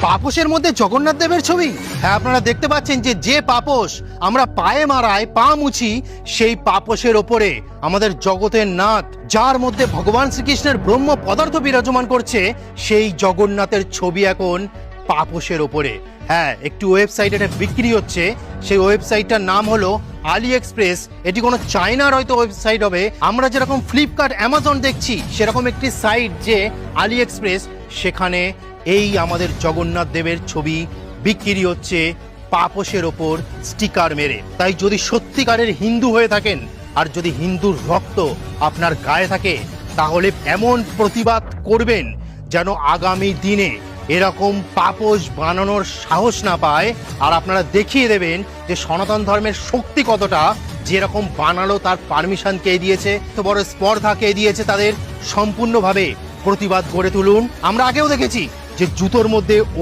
পাপোশের মধ্যে জগন্নাথ দেবের ছবি। হ্যাঁ, আপনারা দেখতে পাচ্ছেন যে পাপোশ আমরা পায়ে মারায় পা মুছি, সেই পাপোশের ওপরে আমাদের জগতের নাথ, যার মধ্যে ভগবান শ্রীকৃষ্ণের ব্রহ্ম পদার্থ বিরাজমান করছে, সেই জগন্নাথের ছবি এখন পাপোশের ওপরে। হ্যাঁ, একটি ওয়েবসাইট এটা বিক্রি হচ্ছে, সেই ওয়েবসাইটটার নাম হলো আলি এক্সপ্রেস। এটি কোনো চায়নার হয়তো ওয়েবসাইট হবে। আমরা যেরকম ফ্লিপকার্ট, অ্যামাজন দেখছি, সেরকম একটি সাইট যে আলি এক্সপ্রেস, সেখানে এই আমাদের জগন্নাথ দেবের ছবি বিক্রি হচ্ছে পাপোশের ওপর স্টিকার মেরে। তাই যদি সত্যিকারের হিন্দু হয়ে থাকেন আর যদি হিন্দুর রক্ত আপনার গায়ে থাকে, তাহলে এমন প্রতিবাদ করবেন যেন আগামী দিনে এরকম পাপোশ বানানোর সাহস না পায়। আর আপনারা দেখিয়ে দেবেন যে সনাতন ধর্মের শক্তি কতটা। যেরকম বানালো তার পারমিশন কে দিয়েছে, তো বড় স্পর্ধা কে দিয়েছে, তাদের সম্পূর্ণভাবে প্রতিবাদ গড়ে তুলুন। আমরা আগেও দেখেছি যে জুতোর মধ্যে